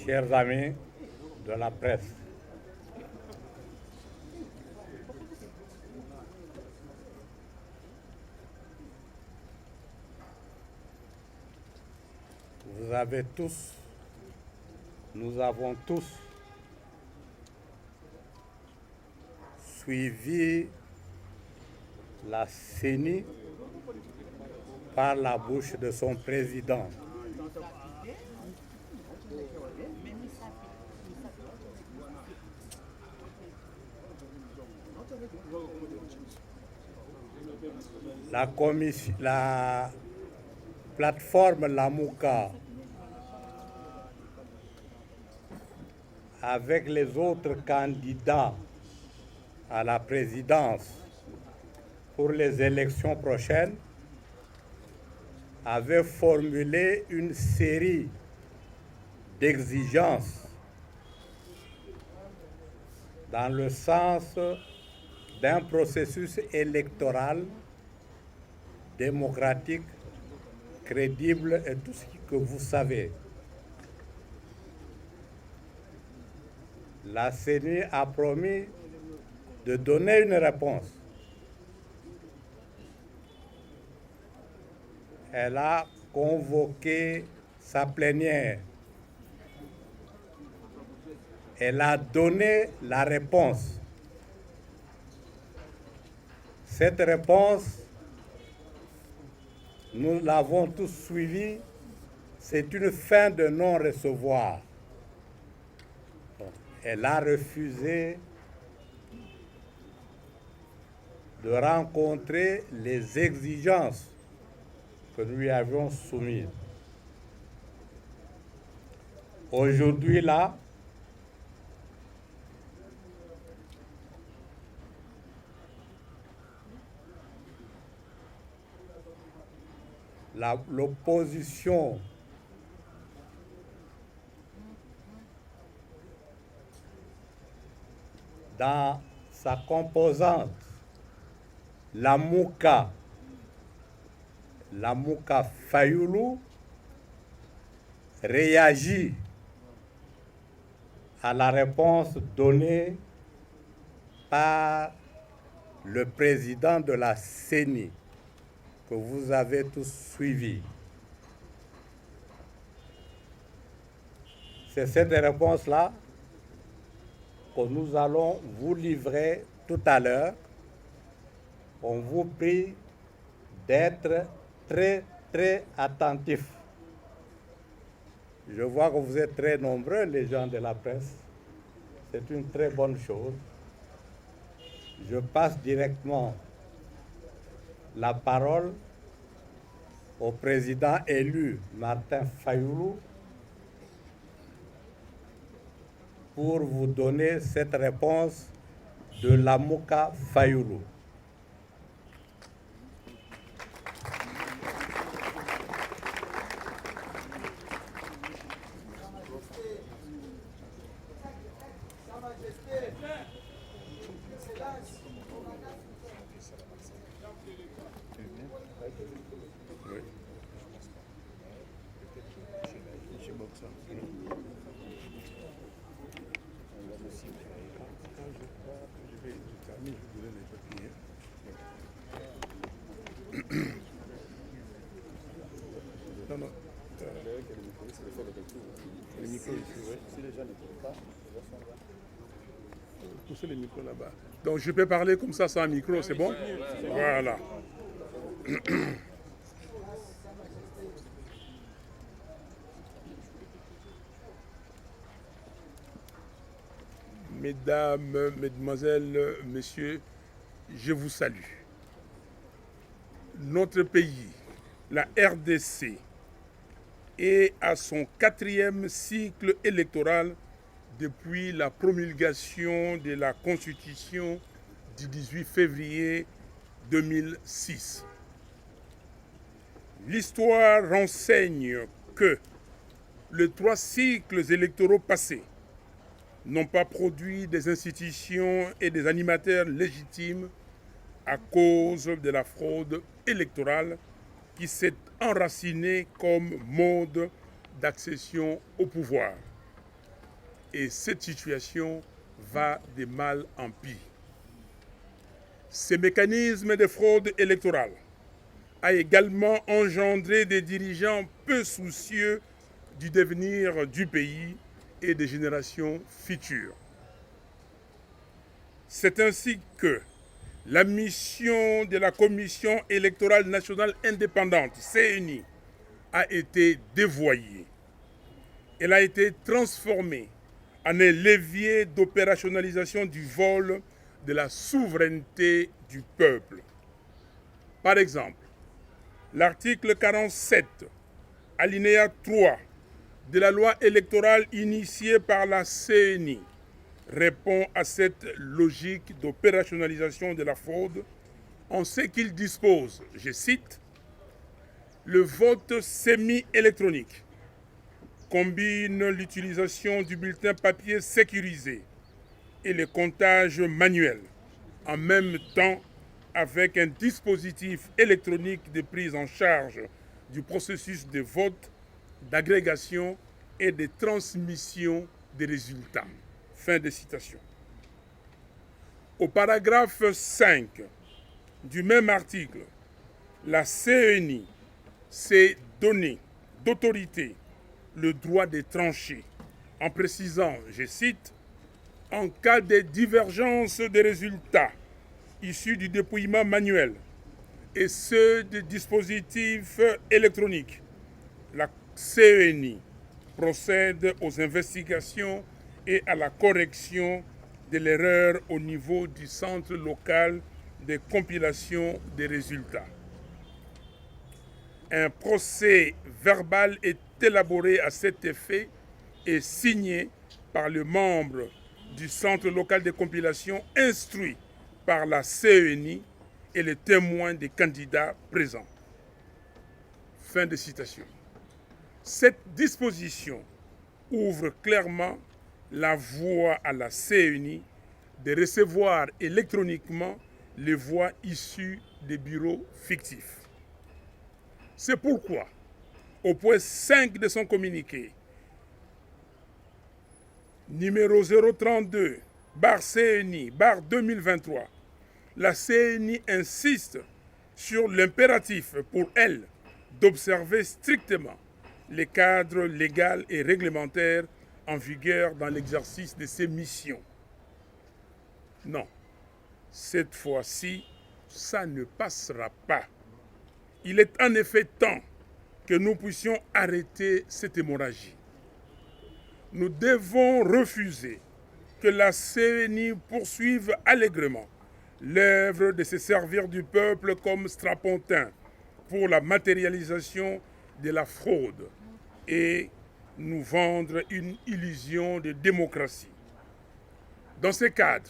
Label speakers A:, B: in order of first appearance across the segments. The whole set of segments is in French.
A: Chers amis de la presse, nous avons tous suivi la CENI par la bouche de son président. La plateforme Lamouka, avec les autres candidats à la présidence pour les élections prochaines, avait formulé une série d'exigences dans le sens d'un processus électoral démocratique, crédible et tout ce que vous savez. La CENI a promis de donner une réponse. Elle a convoqué sa plénière. Elle a donné la réponse. Cette réponse, nous l'avons tous suivie, c'est une fin de non-recevoir. Elle a refusé de rencontrer les exigences que nous lui avions soumises. Aujourd'hui, là, l'opposition dans sa composante, Lamouka Fayulu, réagit à la réponse donnée par le président de la CENI, que vous avez tous suivi. C'est cette réponse-là que nous allons vous livrer tout à l'heure. On vous prie d'être très, très attentifs. Je vois que vous êtes très nombreux, les gens de la presse. C'est une très bonne chose. Je passe directement la parole au président élu Martin Fayulu pour vous donner cette réponse de Lamouka Fayulu.
B: Poussez les micros là-bas. Donc je peux parler comme ça sans micro, c'est bon? Voilà. Mesdames, Mesdemoiselles, Messieurs, je vous salue. Notre pays, la RDC, est à son 4e cycle électoral depuis la promulgation de la Constitution du 18 février 2006. L'histoire renseigne que les 3 cycles électoraux passés n'ont pas produit des institutions et des animateurs légitimes à cause de la fraude électorale qui s'est enracinée comme mode d'accession au pouvoir. Et cette situation va de mal en pire. Ces mécanismes de fraude électorale a également engendré des dirigeants peu soucieux du devenir du pays et des générations futures. C'est ainsi que la mission de la Commission électorale nationale indépendante, CENI, a été dévoyée. Elle a été transformée en un levier d'opérationnalisation du vol de la souveraineté du peuple. Par exemple, l'article 47, alinéa 3 de la loi électorale initiée par la CENI répond à cette logique d'opérationnalisation de la fraude en ce qu'il dispose, je cite, « Le vote semi-électronique combine l'utilisation du bulletin papier sécurisé et le comptage manuel en même temps avec un dispositif électronique de prise en charge du processus de vote, d'agrégation et de transmission des résultats. » Fin de citation. Au paragraphe 5 du même article, la CENI s'est donné d'autorité le droit de trancher en précisant, je cite, « En cas de divergence des résultats issus du dépouillement manuel et ceux des dispositifs électroniques, la CENI procède aux investigations et à la correction de l'erreur au niveau du centre local de compilation des résultats. » Un procès verbal est élaboré à cet effet et signé par le membre du centre local de compilation instruit par la CENI et les témoins des candidats présents. Fin de citation. Cette disposition ouvre clairement la voie à la CENI de recevoir électroniquement les voix issues des bureaux fictifs. C'est pourquoi, au point 5 de son communiqué, numéro 032/CENI/2023, la CENI insiste sur l'impératif pour elle d'observer strictement les cadres légaux et réglementaires en vigueur dans l'exercice de ses missions. Non, cette fois-ci, ça ne passera pas. Il est en effet temps que nous puissions arrêter cette hémorragie. Nous devons refuser que la CENI poursuive allègrement l'œuvre de se servir du peuple comme strapontin pour la matérialisation de la fraude et nous vendre une illusion de démocratie. Dans ce cadre,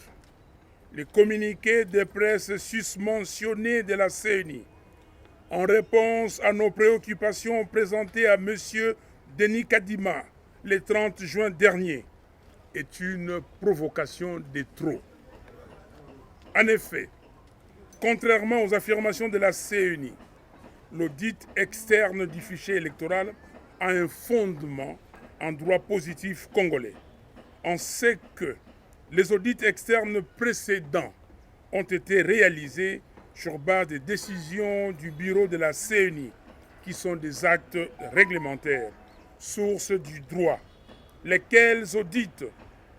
B: le communiqué de presse susmentionné de la CENI, en réponse à nos préoccupations présentées à M. Denis Kadima le 30 juin dernier, est une provocation de trop. En effet, contrairement aux affirmations de la CENI, l'audit externe du fichier électoral a un fondement en droit positif congolais. On sait que les audits externes précédents ont été réalisés sur base des décisions du bureau de la CENI, qui sont des actes réglementaires, source du droit, lesquels audits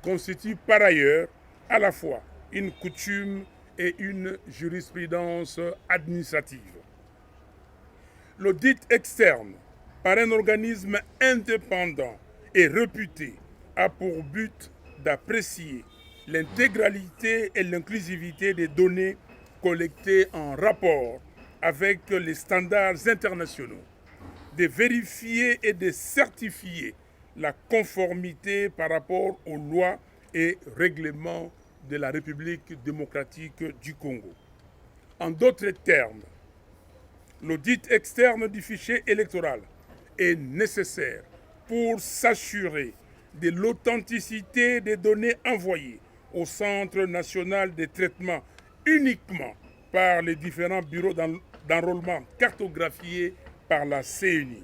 B: constituent par ailleurs à la fois une coutume et une jurisprudence administrative. L'audit externe par un organisme indépendant et réputé a pour but d'apprécier l'intégralité et l'inclusivité des données collectées en rapport avec les standards internationaux, de vérifier et de certifier la conformité par rapport aux lois et règlements de la République démocratique du Congo. En d'autres termes, l'audit externe du fichier électoral est nécessaire pour s'assurer de l'authenticité des données envoyées au Centre national de traitement uniquement par les différents bureaux d'enrôlement cartographiés par la CENI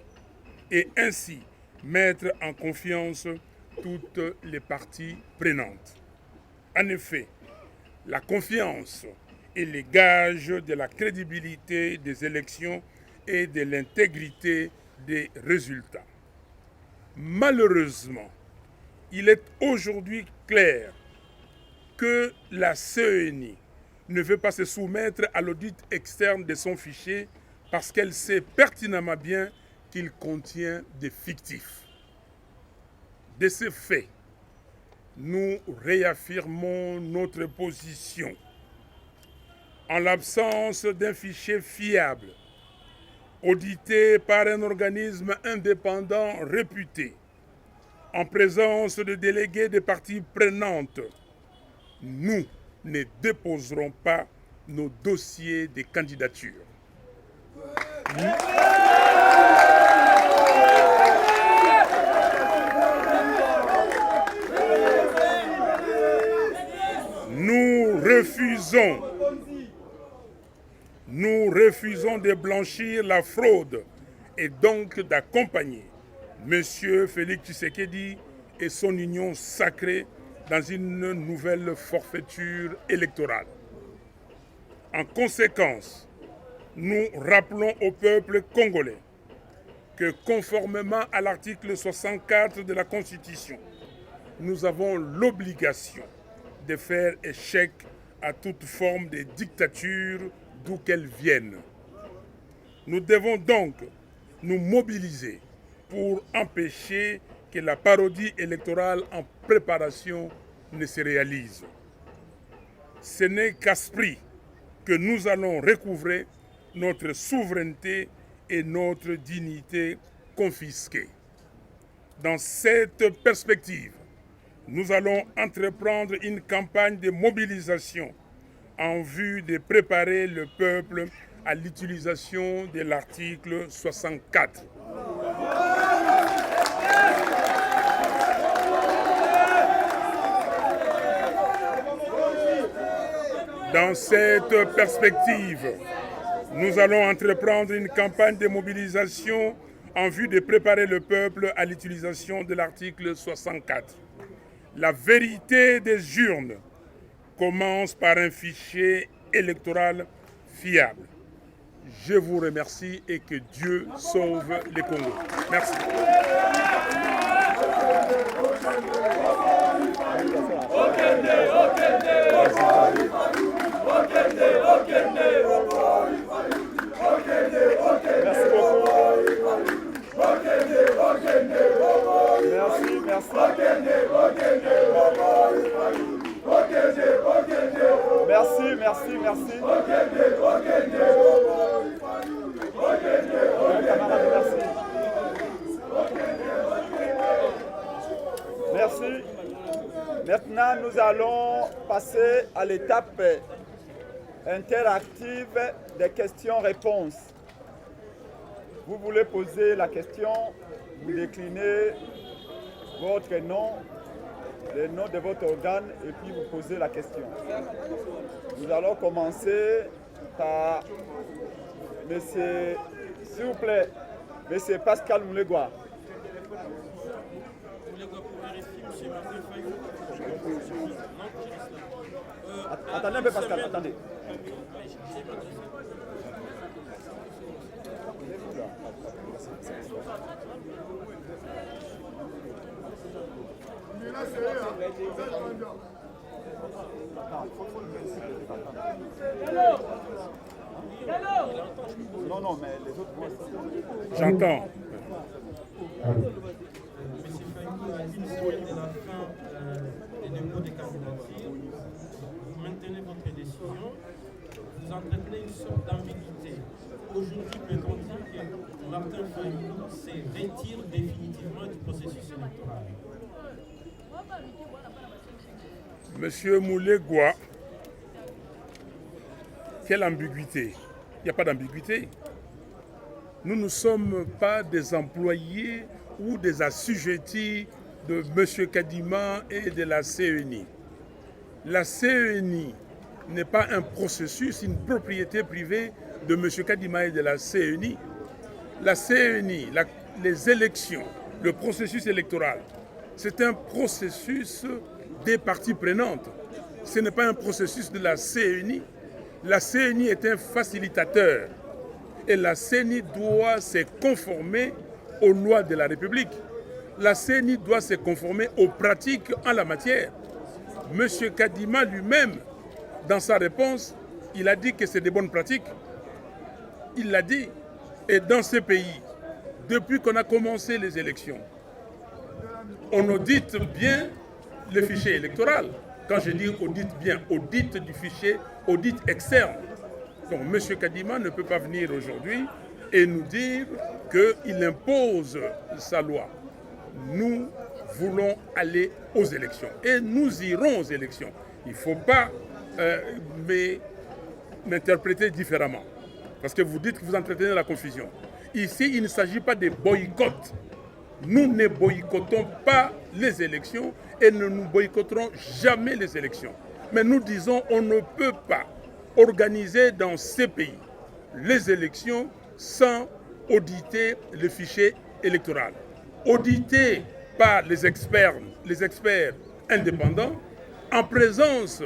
B: et ainsi mettre en confiance toutes les parties prenantes. En effet, la confiance est le gage de la crédibilité des élections et de l'intégrité des résultats. Malheureusement, il est aujourd'hui clair que la CENI ne veut pas se soumettre à l'audit externe de son fichier parce qu'elle sait pertinemment bien qu'il contient des fictifs. De ce fait, nous réaffirmons notre position. En l'absence d'un fichier fiable, audité par un organisme indépendant réputé, en présence de délégués des parties prenantes, nous ne déposerons pas nos dossiers de candidature. Nous refusons de blanchir la fraude et donc d'accompagner M. Félix Tshisekedi et son union sacrée dans une nouvelle forfaiture électorale. En conséquence, nous rappelons au peuple congolais que conformément à l'article 64 de la Constitution, nous avons l'obligation de faire échec à toute forme de dictature d'où qu'elle vienne. Nous devons donc nous mobiliser pour empêcher que la parodie électorale en préparation ne se réalise. Ce n'est qu'à ce prix que nous allons recouvrer notre souveraineté et notre dignité confisquées. Dans cette perspective, nous allons entreprendre une campagne de mobilisation en vue de préparer le peuple à l'utilisation de l'article 64. Dans cette perspective, nous allons entreprendre une campagne de mobilisation en vue de préparer le peuple à l'utilisation de l'article 64. La vérité des urnes commence par un fichier électoral fiable. Je vous remercie et que Dieu sauve le Congo. Merci.
C: Merci. Merci. Maintenant, nous allons passer à l'étape interactive des questions-réponses. Vous voulez poser la question, vous déclinez votre nom, le nom de votre organe et puis vous posez la question. Nous allons commencer par monsieur, s'il vous plaît, monsieur Pascal Moulegua. Attendez un peu Pascal, attendez. Non, mais les autres voix.
B: J'entends.
D: Monsieur Faïkou, à une semaine de la fin des dépôts des candidatures, vous maintenez votre décision, vous entretenez une sorte d'ambiguïté. Aujourd'hui, peut-on dire que Martin Faïkou se retire définitivement du processus électoral?
B: Monsieur Moulegua, quelle ambiguïté? Il n'y a pas d'ambiguïté. Nous ne sommes pas des employés ou des assujettis de M. Kadima et de la CENI. La CENI n'est pas un processus, une propriété privée de M. Kadima et de la CENI. La CENI, les élections, le processus électoral, c'est un processus des parties prenantes. Ce n'est pas un processus de la CENI. La CENI est un facilitateur et la CENI doit se conformer aux lois de la République. La CENI doit se conformer aux pratiques en la matière. M. Kadima lui-même, dans sa réponse, il a dit que c'est des bonnes pratiques. Il l'a dit. Et dans ce pays, depuis qu'on a commencé les élections, on audite bien le fichier électoral. Quand je dis audite bien, audite du fichier, audit externe. Donc M. Kadima ne peut pas venir aujourd'hui et nous dire qu'il impose sa loi. Nous voulons aller aux élections et nous irons aux élections. Il ne faut pas m'interpréter différemment. Parce que vous dites que vous entretenez la confusion. Ici, il ne s'agit pas de boycott. Nous ne boycottons pas les élections et nous ne boycotterons jamais les élections. Mais nous disons qu'on ne peut pas organiser dans ces pays les élections sans auditer le fichier électoral. Audité par les experts indépendants en présence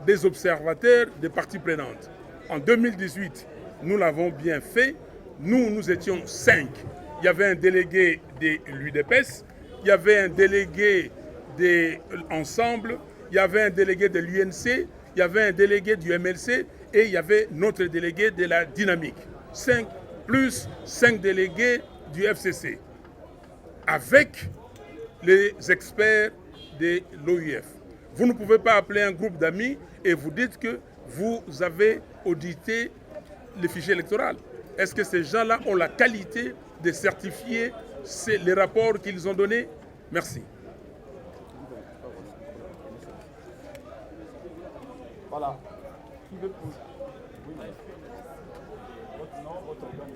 B: des observateurs des parties prenantes. En 2018, nous l'avons bien fait. Nous étions 5. Il y avait un délégué de l'UDPS, il y avait un délégué de l'Ensemble, il y avait un délégué de l'UNC, il y avait un délégué du MLC et il y avait notre délégué de la Dynamique. 5 plus 5 délégués du FCC. Avec les experts de l'OIF. Vous ne pouvez pas appeler un groupe d'amis et vous dites que vous avez audité le fichier électoral. Est-ce que ces gens-là ont la qualité de certifier les rapports qu'ils ont donnés? Merci.
C: Voilà. Qui veut poser? Oui. Votre nom, votre organe.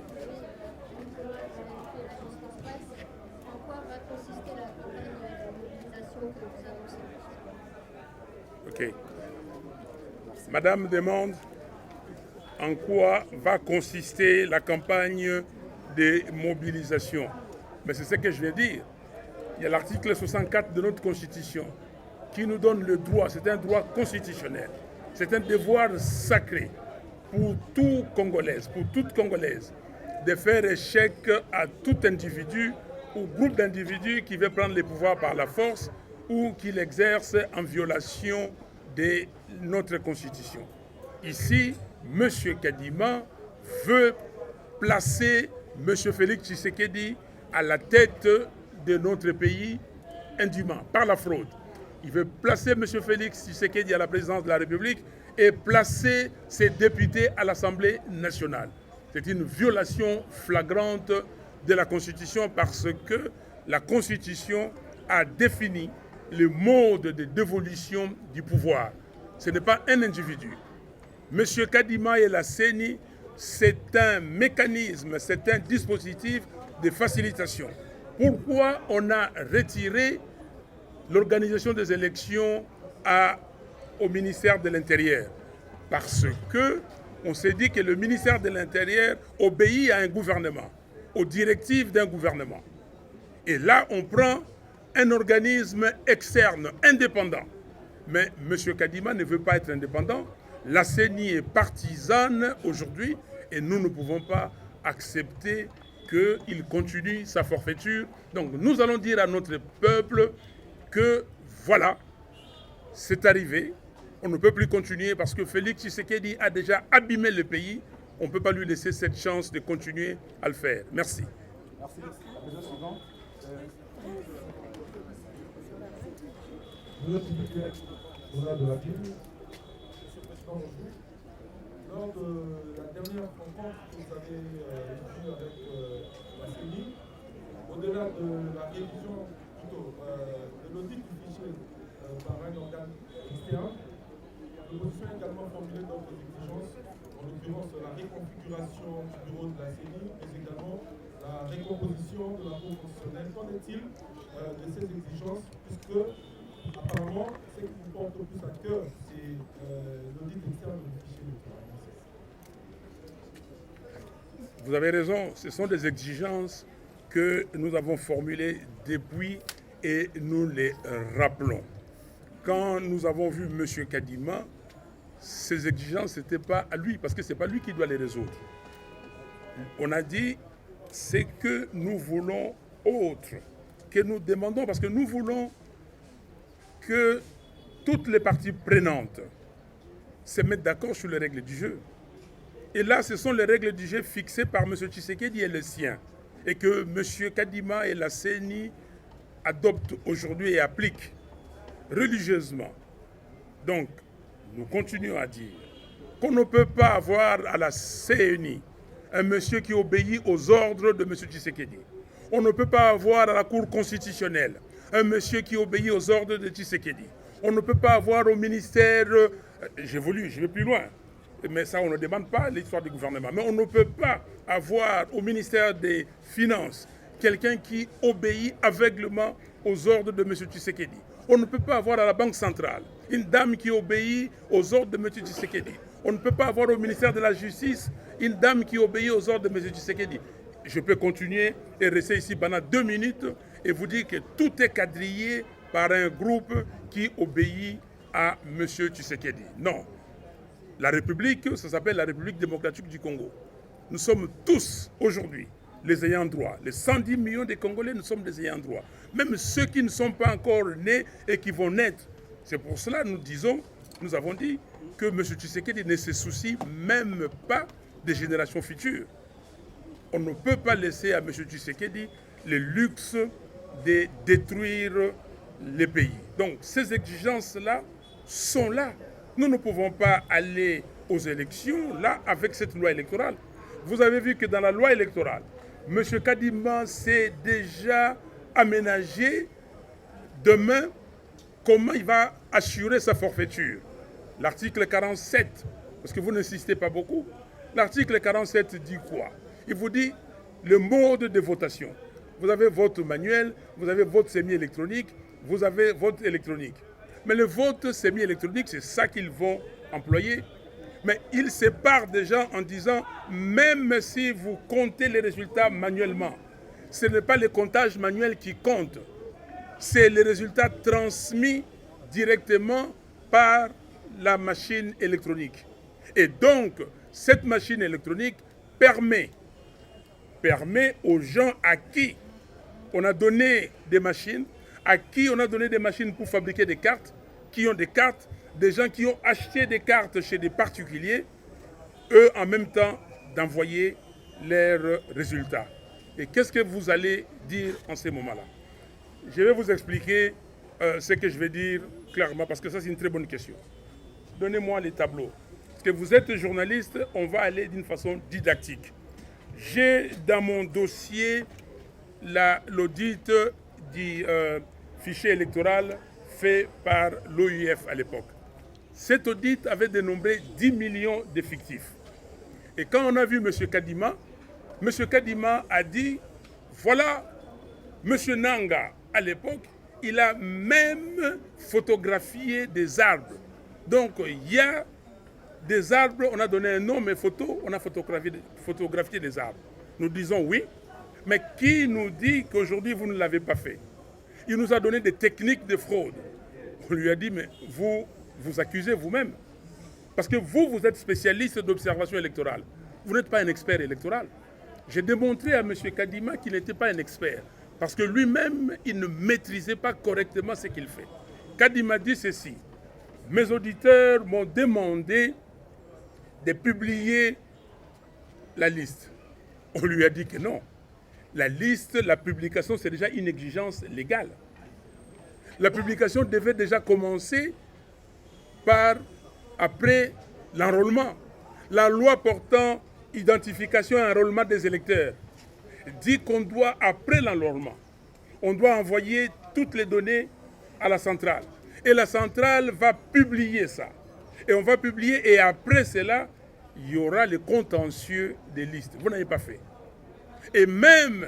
E: En quoi va consister la campagne de mobilisation que vous annoncez?
B: Ok. Madame demande en quoi va consister la campagne de mobilisation. Mais c'est ce que je vais dire. Il y a l'article 64 de notre Constitution qui nous donne le droit, c'est un droit constitutionnel, c'est un devoir sacré pour tout Congolais, pour toute Congolaise, de faire échec à tout individu ou groupe d'individus qui veut prendre le pouvoir par la force ou qui l'exerce en violation de notre Constitution. Ici, M. Kadima veut placer M. Félix Tshisekedi à la tête de notre pays indûment, par la fraude. Il veut placer M. Félix Tshisekedi à la présidence de la République et placer ses députés à l'Assemblée nationale. C'est une violation flagrante de la Constitution parce que la Constitution a défini le mode de dévolution du pouvoir. Ce n'est pas un individu. M. Kadima et la CENI, c'est un mécanisme, c'est un dispositif de facilitation. Pourquoi on a retiré l'organisation des élections au ministère de l'Intérieur? Parce qu'on s'est dit que le ministère de l'Intérieur obéit à un gouvernement, aux directives d'un gouvernement. Et là, on prend un organisme externe, indépendant. Mais M. Kadima ne veut pas être indépendant. La CENI est partisane aujourd'hui et nous ne pouvons pas accepter qu'il continue sa forfaiture. Donc nous allons dire à notre peuple que voilà, c'est arrivé. On ne peut plus continuer parce que Félix Tshisekedi a déjà abîmé le pays. On ne peut pas lui laisser cette chance de continuer à le faire. Merci.
C: Merci. La question suivante.
F: Vous êtes journal de la ville. Lors de la dernière rencontre que vous avez eue avec la CENI, au-delà de la révision, plutôt de l'audit du fichier par un organe externe, l'opposition a également formulé d'autres exigences, en l'occurrence la reconfiguration du bureau de la CENI, mais également la recomposition de la Cour constitutionnelle. Qu'en est-il de ces exigences, puisque apparemment, ce qui vous porte le plus à cœur, c'est l'audit externe du fichier électoral.
B: Vous avez raison, ce sont des exigences que nous avons formulées depuis et nous les rappelons. Quand nous avons vu M. Kadima, ces exigences n'étaient pas à lui, parce que ce n'est pas lui qui doit les résoudre. On a dit, c'est que nous voulons autre, que nous demandons, parce que nous voulons que toutes les parties prenantes se mettent d'accord sur les règles du jeu. Et là, ce sont les règles du jeu fixées par M. Tshisekedi et les siens. Et que M. Kadima et la CENI adoptent aujourd'hui et appliquent religieusement. Donc, nous continuons à dire qu'on ne peut pas avoir à la CENI un monsieur qui obéit aux ordres de M. Tshisekedi. On ne peut pas avoir à la Cour constitutionnelle un monsieur qui obéit aux ordres de Tshisekedi. On ne peut pas avoir au ministère, j'évolue, je vais plus loin, mais ça on ne demande pas l'histoire du gouvernement, mais on ne peut pas avoir au ministère des Finances quelqu'un qui obéit aveuglement aux ordres de M. Tshisekedi. On ne peut pas avoir à la Banque centrale une dame qui obéit aux ordres de M. Tshisekedi. On ne peut pas avoir au ministère de la Justice une dame qui obéit aux ordres de M. Tshisekedi. Je peux continuer et rester ici pendant 2 minutes et vous dire que tout est quadrillé par un groupe qui obéit à M. Tshisekedi. Non. La République, ça s'appelle la République démocratique du Congo. Nous sommes tous aujourd'hui les ayants droit. Les 110 millions de Congolais, nous sommes des ayants droit. Même ceux qui ne sont pas encore nés et qui vont naître. C'est pour cela que nous avons dit que M. Tshisekedi ne se soucie même pas des générations futures. On ne peut pas laisser à M. Tshisekedi le luxe de détruire les pays. Donc ces exigences-là sont là. Nous ne pouvons pas aller aux élections là avec cette loi électorale. Vous avez vu que dans la loi électorale, M. Kadima s'est déjà aménagé demain comment il va assurer sa forfaiture. L'article 47, parce que vous n'insistez pas beaucoup, l'article 47 dit quoi? Il vous dit le mode de votation. Vous avez vote manuel, vous avez vote semi-électronique, vous avez vote électronique. Mais le vote semi-électronique, c'est ça qu'ils vont employer. Mais ils séparent des gens en disant, même si vous comptez les résultats manuellement, ce n'est pas le comptage manuel qui compte. C'est les résultats transmis directement par la machine électronique. Et donc, cette machine électronique permet aux gens à qui on a donné des machines, à qui on a donné des machines pour fabriquer des cartes, qui ont des cartes, des gens qui ont acheté des cartes chez des particuliers, eux en même temps d'envoyer leurs résultats. Et qu'est-ce que vous allez dire en ces moments-là? Je vais vous expliquer ce que je vais dire clairement, parce que ça c'est une très bonne question. Donnez-moi les tableaux. Parce que vous êtes journaliste, on va aller d'une façon didactique. J'ai dans mon dossier l'audit du fichier électoral fait par l'OIF à l'époque. Cet audit avait dénombré 10 millions d'effectifs. Et quand on a vu M. Kadima a dit, voilà, M. Nanga, à l'époque, il a même photographié des arbres. Donc, il y a des arbres, on a donné un nom, mais photo, on a photographié des arbres. Nous disons oui, mais qui nous dit qu'aujourd'hui, vous ne l'avez pas fait? Il nous a donné des techniques de fraude. On lui a dit, mais vous accusez vous-même. Parce que vous êtes spécialiste d'observation électorale. Vous n'êtes pas un expert électoral. J'ai démontré à M. Kadima qu'il n'était pas un expert. Parce que lui-même, il ne maîtrisait pas correctement ce qu'il fait. Kadima dit ceci. Mes auditeurs m'ont demandé de publier la liste. On lui a dit que non. La liste, la publication, c'est déjà une exigence légale. La publication devait déjà commencer après l'enrôlement. La loi portant identification et enrôlement des électeurs dit qu'on doit, après l'enrôlement, on doit envoyer toutes les données à la centrale. Et la centrale va publier ça. Et on va publier, et après cela, il y aura le contentieux des listes. Vous n'avez pas fait. Et même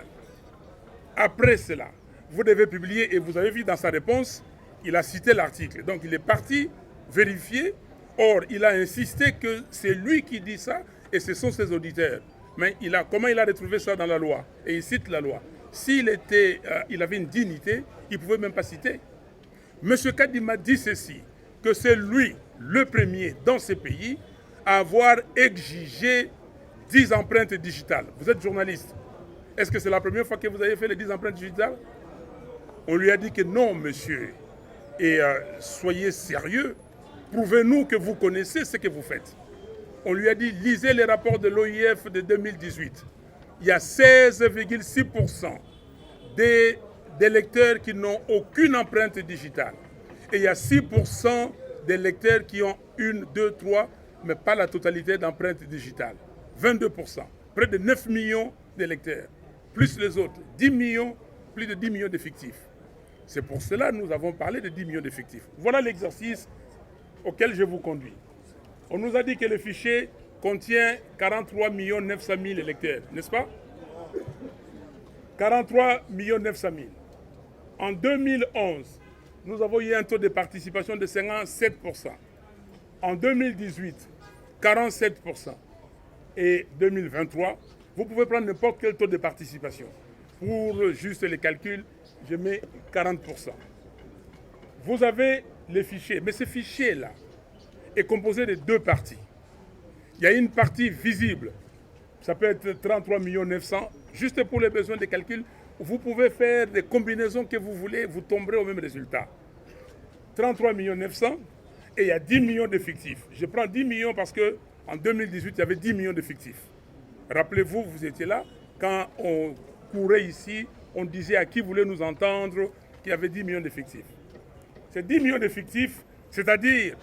B: après cela, vous devez publier, et vous avez vu dans sa réponse, Il a cité l'article. Donc il est parti vérifier. Or, il a insisté que c'est lui qui dit ça et ce sont ses auditeurs. Mais comment il a retrouvé ça dans la loi? Et il cite la loi. S'il il avait une dignité, il ne pouvait même pas citer. M. Kadima dit ceci, que c'est lui, le premier dans ce pays, à avoir exigé 10 empreintes digitales. Vous êtes journaliste. Est-ce que c'est la première fois que vous avez fait les 10 empreintes digitales? On lui a dit que non, monsieur. Et soyez sérieux. Prouvez-nous que vous connaissez ce que vous faites. On lui a dit, lisez les rapports de l'OIF de 2018. Il y a 16,6% des lecteurs qui n'ont aucune empreinte digitale. Et il y a 6% des lecteurs qui ont 1, 2, 3, mais pas la totalité d'empreintes digitales. 22%. Près de 9 millions de lecteurs. Plus les autres. 10 millions, plus de 10 millions d'effectifs. C'est pour cela que nous avons parlé de 10 millions d'effectifs. Voilà l'exercice auquel je vous conduis. On nous a dit que le fichier contient 43 900 000 électeurs, n'est-ce pas? 43 900 000. En 2011, nous avons eu un taux de participation de 57%. En 2018, 47%. Et 2023, vous pouvez prendre n'importe quel taux de participation. Pour juste les calculs, je mets 40%. Vous avez les fichiers, mais ce fichier-là est composé de 2 parties. Il y a une partie visible, ça peut être 33 900 000, juste pour les besoins de calcul. Vous pouvez faire des combinaisons que vous voulez, vous tomberez au même résultat. 33 900 000 et il y a 10 millions d'effectifs. Je prends 10 millions parce qu'en 2018, il y avait 10 millions d'effectifs. Rappelez-vous, vous étiez là, quand on courait ici, on disait à qui voulait nous entendre qu'il y avait 10 millions d'effectifs. Ces 10 millions d'effectifs, c'est-à-dire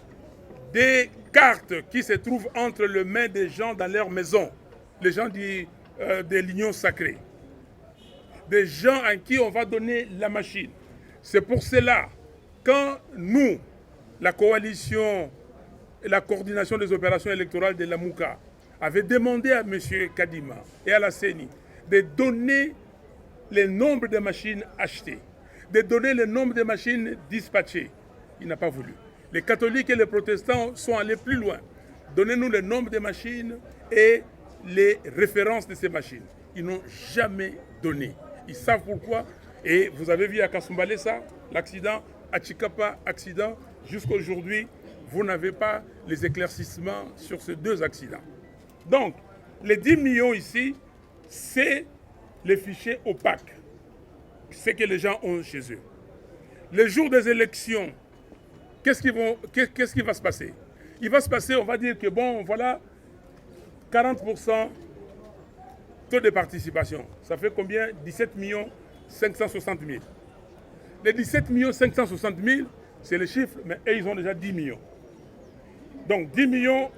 B: des cartes qui se trouvent entre les mains des gens dans leur maison, les gens des lignes sacrées, des gens à qui on va donner la machine. C'est pour cela, quand nous, la coalition et la coordination des opérations électorales de la MOUCA, avait demandé à M. Kadima et à la CENI de donner le nombre de machines achetées, de donner le nombre de machines dispatchées, il n'a pas voulu. Les catholiques et les protestants sont allés plus loin. Donnez-nous le nombre de machines et les références de ces machines. Ils n'ont jamais donné. Ils savent pourquoi. Et vous avez vu à Kasumbalé ça, l'accident, à Chikapa, accident. Jusqu'à aujourd'hui, vous n'avez pas les éclaircissements sur ces 2 accidents. Donc, les 10 millions ici, c'est les fichiers opaques. Ce que les gens ont chez eux. Le jour des élections, qu'est-ce qui va se passer? Il va se passer, on va dire que bon, voilà, 40% taux de participation. Ça fait combien? 17 560 000. Les 17 560 000, c'est le chiffre, mais eux, ils ont déjà 10 millions. Donc 10 millions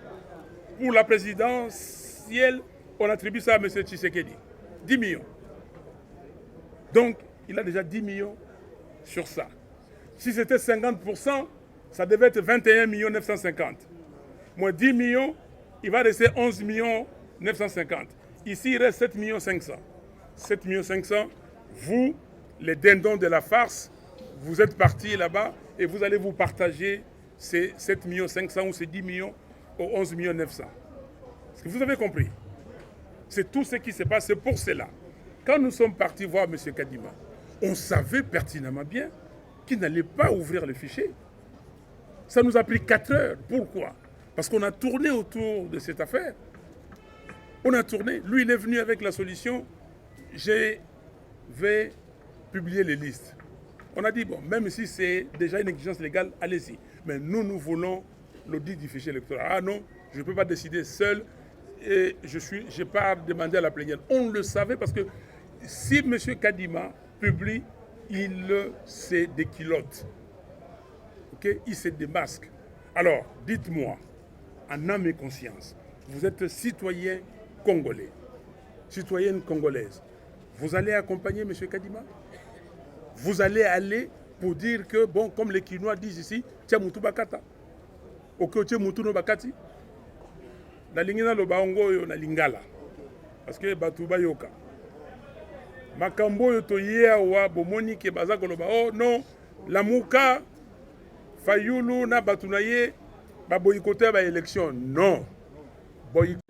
B: pour la présidentielle, on attribue ça à M. Tshisekedi. 10 millions. Donc, il a déjà 10 millions sur ça. Si c'était 50%, ça devait être 21 950 000. Moins 10 millions, il va rester 11 950 000. Ici, il reste 7 500 000. 7 500 000, vous, les dindons de la farce, vous êtes partis là-bas et vous allez vous partager ces 7 500 000 ou ces 10 millions aux 11 900 000. Est-ce que vous avez compris? C'est tout ce qui se passe. C'est pour cela. Quand nous sommes partis voir M. Kadima, on savait pertinemment bien qu'il n'allait pas ouvrir le fichier. Ça nous a pris 4 heures. Pourquoi? Parce qu'on a tourné autour de cette affaire. On a tourné. Lui, il est venu avec la solution. Je vais publier les listes. On a dit, bon, même si c'est déjà une exigence légale, allez-y. Mais nous voulons l'audit du fichier électoral. Ah non, je ne peux pas décider seul et je n'ai pas demandé à la plénière. On le savait parce que si M. Kadima publie, il se déquilote. Okay? Il se démasque. Alors, dites-moi, en âme et conscience, vous êtes citoyen congolais, citoyenne congolaise. Vous allez accompagner M. Kadima? Vous allez aller pour dire que, bon, comme les Kinois disent ici, Tiamoutou Bakata. Ok, Tiamoutou no Bakati. Na lingina lo baongo yo na lingala. Parce que Batouba yoka. Makambo yo to yea wa bomoni ke bazako lo ba. Oh non, la mouka Fayulu na batunaye ba boycotter ba élection. Non. Boycott.